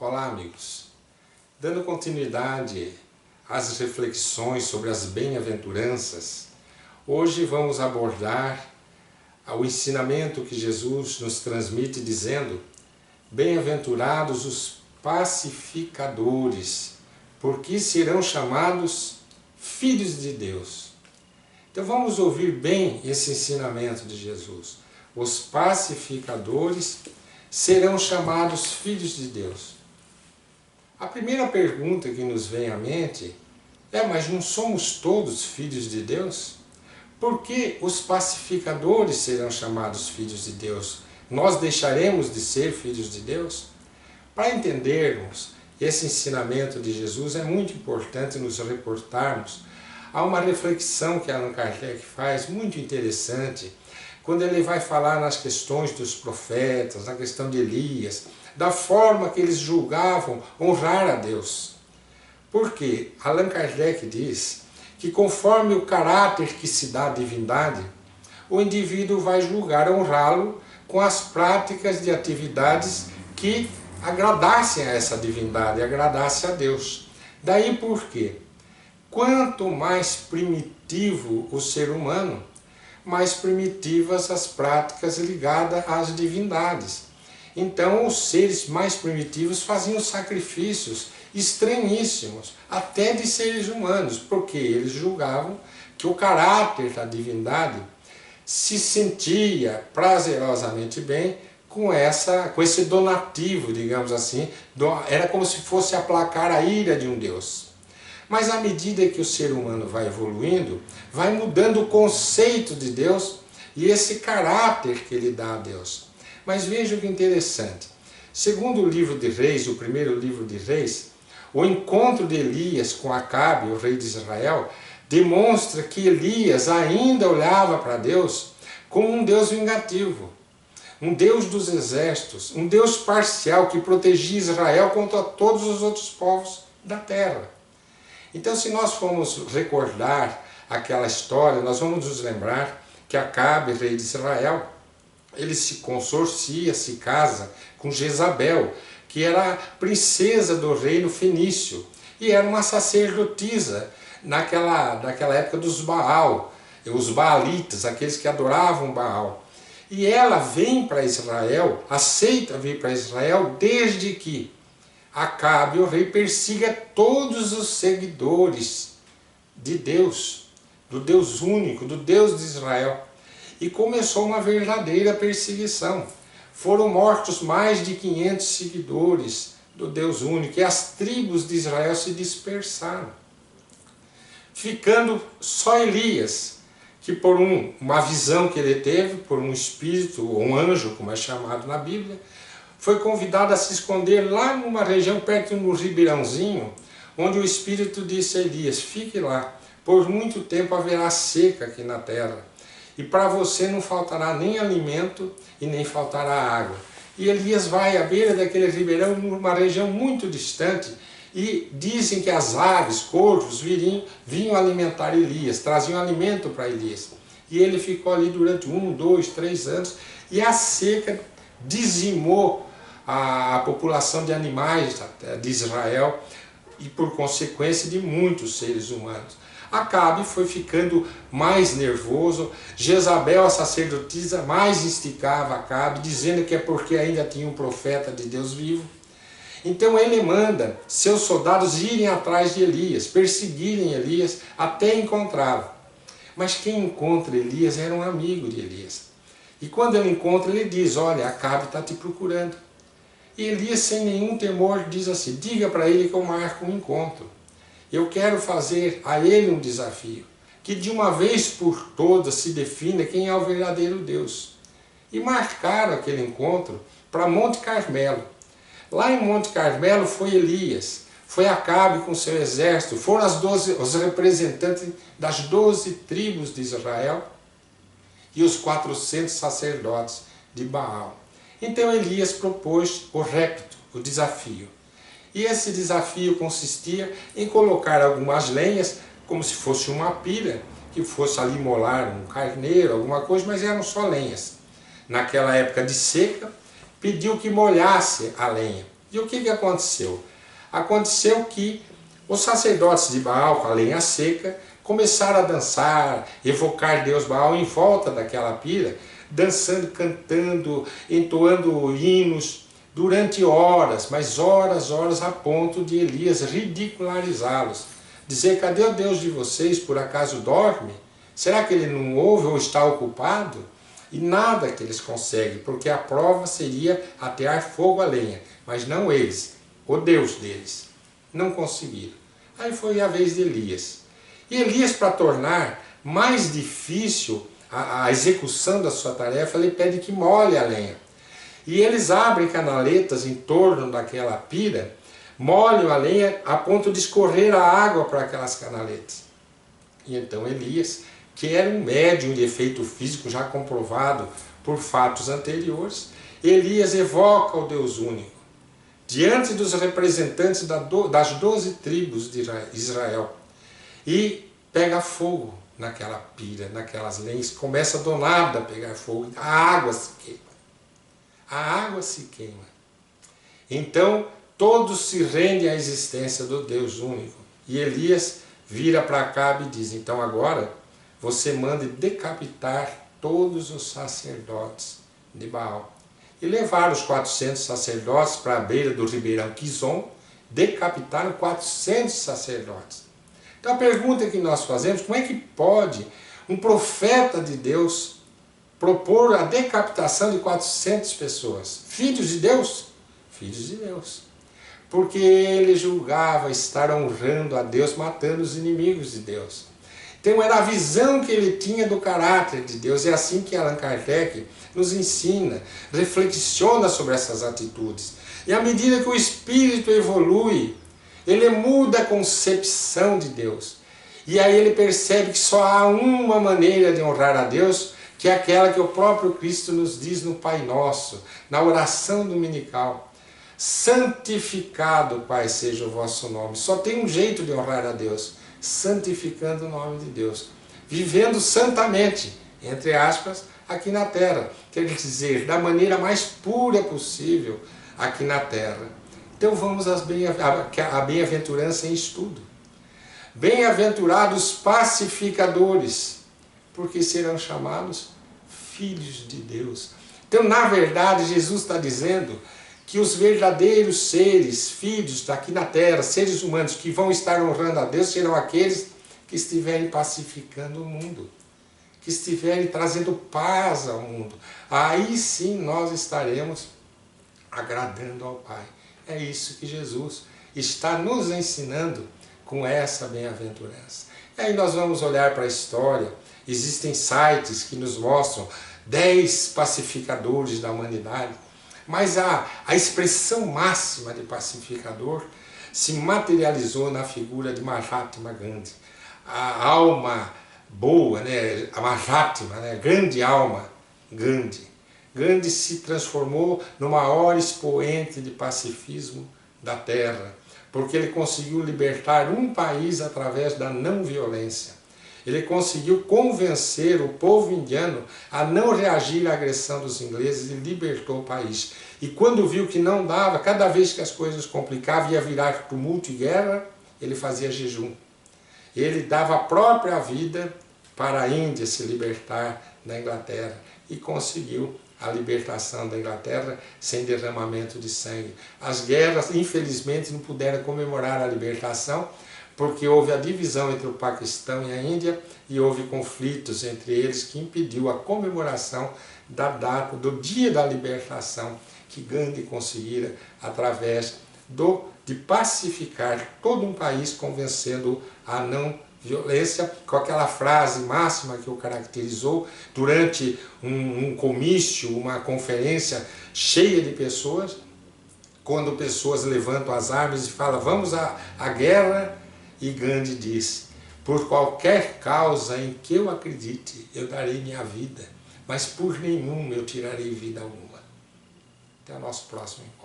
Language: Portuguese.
Olá, amigos. Dando continuidade às reflexões sobre as bem-aventuranças, hoje vamos abordar o ensinamento que Jesus nos transmite dizendo: bem-aventurados os pacificadores, porque serão chamados filhos de Deus. Então vamos ouvir bem esse ensinamento de Jesus. Os pacificadores serão chamados filhos de Deus. A primeira pergunta que nos vem à mente é: mas não somos todos filhos de Deus? Por que os pacificadores serão chamados filhos de Deus? Nós deixaremos de ser filhos de Deus? Para entendermos esse ensinamento de Jesus, é muito importante nos reportarmos a uma reflexão que Allan Kardec faz, muito interessante, quando ele vai falar nas questões dos profetas, na questão de Elias, da forma que eles julgavam honrar a Deus. Porque Allan Kardec diz que conforme o caráter que se dá à divindade, o indivíduo vai julgar honrá-lo com as práticas de atividades que agradassem a essa divindade, agradassem a Deus. Daí porque, quanto mais primitivo o ser humano, mais primitivas as práticas ligadas às divindades. Então os seres mais primitivos faziam sacrifícios estranhíssimos, até de seres humanos, porque eles julgavam que o caráter da divindade se sentia prazerosamente bem com esse donativo, digamos assim, era como se fosse aplacar a ira de um Deus. Mas à medida que o ser humano vai evoluindo, vai mudando o conceito de Deus e esse caráter que ele dá a Deus. Mas veja que interessante. Segundo o livro de Reis, o primeiro livro de Reis, o encontro de Elias com Acabe, o rei de Israel, demonstra que Elias ainda olhava para Deus como um Deus vingativo, um Deus dos exércitos, um Deus parcial que protegia Israel contra todos os outros povos da terra. Então, se nós formos recordar aquela história, nós vamos nos lembrar que Acabe, rei de Israel, ele se consorcia, se casa com Jezabel, que era a princesa do reino fenício, e era uma sacerdotisa naquela época dos Baal, os baalitas, aqueles que adoravam Baal. E ela vem para Israel, aceita vir para Israel, desde que Acabe, o rei, persiga todos os seguidores de Deus, do Deus único, do Deus de Israel. E começou uma verdadeira perseguição. Foram mortos mais de 500 seguidores do Deus único, e as tribos de Israel se dispersaram, ficando só Elias, que por uma visão que ele teve, por um espírito, ou um anjo, como é chamado na Bíblia, foi convidado a se esconder lá numa região perto do ribeirãozinho, onde o Espírito disse a Elias: fique lá, por muito tempo haverá seca aqui na terra, e para você não faltará nem alimento e nem faltará água. E Elias vai à beira daquele ribeirão, numa região muito distante, e dizem que as aves, corvos, vinham alimentar Elias, traziam alimento para Elias. E ele ficou ali durante 1, 2, 3 anos, e a seca dizimou a população de animais de Israel e, por consequência, de muitos seres humanos. Acabe foi ficando mais nervoso, Jezabel, a sacerdotisa, mais instigava Acabe, dizendo que é porque ainda tinha um profeta de Deus vivo. Então ele manda seus soldados irem atrás de Elias, perseguirem Elias até encontrá-lo. Mas quem encontra Elias era um amigo de Elias. E quando ele encontra, ele diz: olha, Acabe está te procurando. E Elias, sem nenhum temor, diz assim: diga para ele que eu marco um encontro. Eu quero fazer a ele um desafio, que de uma vez por todas se defina quem é o verdadeiro Deus. E marcaram aquele encontro para Monte Carmelo. Lá em Monte Carmelo foi Elias, foi Acabe com seu exército, foram os representantes das 12 tribos de Israel e os 400 sacerdotes de Baal. Então Elias propôs o repto, o desafio. E esse desafio consistia em colocar algumas lenhas, como se fosse uma pira, que fosse ali molar um carneiro, alguma coisa, mas eram só lenhas. Naquela época de seca, pediu que molhasse a lenha. E o que aconteceu? Aconteceu que os sacerdotes de Baal, com a lenha seca, começaram a dançar, evocar Deus Baal em volta daquela pira, dançando, cantando, entoando hinos durante horas, mas horas, a ponto de Elias ridicularizá-los. Dizer, cadê o Deus de vocês, por acaso dorme? Será que ele não ouve ou está ocupado? E nada que eles conseguem, porque a prova seria atear fogo à lenha, mas não eles, o Deus deles. Não conseguiram. Aí foi a vez de Elias. E Elias, para tornar mais difícil a execução da sua tarefa, ele pede que molhe a lenha. E eles abrem canaletas em torno daquela pira, molham a lenha a ponto de escorrer a água para aquelas canaletas. E então Elias, que era um médium de efeito físico já comprovado por fatos anteriores, Elias evoca o Deus único diante dos representantes das 12 tribos de Israel e pega fogo naquela pira, naquelas lenhas, começa do nada a pegar fogo, a água se queima. A água se queima. Então todos se rendem à existência do Deus único. E Elias vira para Acabe e diz, então agora você manda decapitar todos os sacerdotes de Baal. E levaram os 400 sacerdotes para a beira do ribeirão Quizon, decapitaram 400 sacerdotes. Então a pergunta que nós fazemos, como é que pode um profeta de Deus propor a decapitação de 400 pessoas? Filhos de Deus? Filhos de Deus. Porque ele julgava estar honrando a Deus, matando os inimigos de Deus. Então era a visão que ele tinha do caráter de Deus. É assim que Allan Kardec nos ensina, reflexiona sobre essas atitudes. E à medida que o espírito evolui, ele muda a concepção de Deus. E aí ele percebe que só há uma maneira de honrar a Deus, que é aquela que o próprio Cristo nos diz no Pai Nosso, na oração dominical. Santificado, Pai, seja o vosso nome. Só tem um jeito de honrar a Deus, santificando o nome de Deus. Vivendo santamente, entre aspas, aqui na terra. Quer dizer, da maneira mais pura possível aqui na terra. Então vamos à bem-aventurança em estudo. Bem-aventurados pacificadores, porque serão chamados filhos de Deus. Então, na verdade, Jesus está dizendo que os verdadeiros seres, filhos daqui na terra, seres humanos que vão estar honrando a Deus, serão aqueles que estiverem pacificando o mundo, que estiverem trazendo paz ao mundo. Aí sim nós estaremos agradando ao Pai. É isso que Jesus está nos ensinando com essa bem-aventurança. E aí nós vamos olhar para a história. Existem sites que nos mostram 10 pacificadores da humanidade, mas a expressão máxima de pacificador se materializou na figura de Mahatma Gandhi. A alma boa, né? A Mahatma, né? Grande alma, Gandhi. Gandhi se transformou no maior expoente de pacifismo da Terra, porque ele conseguiu libertar um país através da não violência. Ele conseguiu convencer o povo indiano a não reagir à agressão dos ingleses e libertou o país. E quando viu que não dava, cada vez que as coisas complicavam, ia virar tumulto e guerra, ele fazia jejum. Ele dava a própria vida para a Índia se libertar da Inglaterra e conseguiu a libertação da Inglaterra sem derramamento de sangue. As guerras, infelizmente, não puderam comemorar a libertação, porque houve a divisão entre o Paquistão e a Índia e houve conflitos entre eles que impediu a comemoração da data, do dia da libertação que Gandhi conseguira através de pacificar todo um país, convencendo a não violência, com aquela frase máxima que o caracterizou durante um comício, uma conferência cheia de pessoas, quando pessoas levantam as armas e falam, vamos à guerra, e Gandhi diz, por qualquer causa em que eu acredite, eu darei minha vida, mas por nenhuma eu tirarei vida alguma. Até o nosso próximo encontro.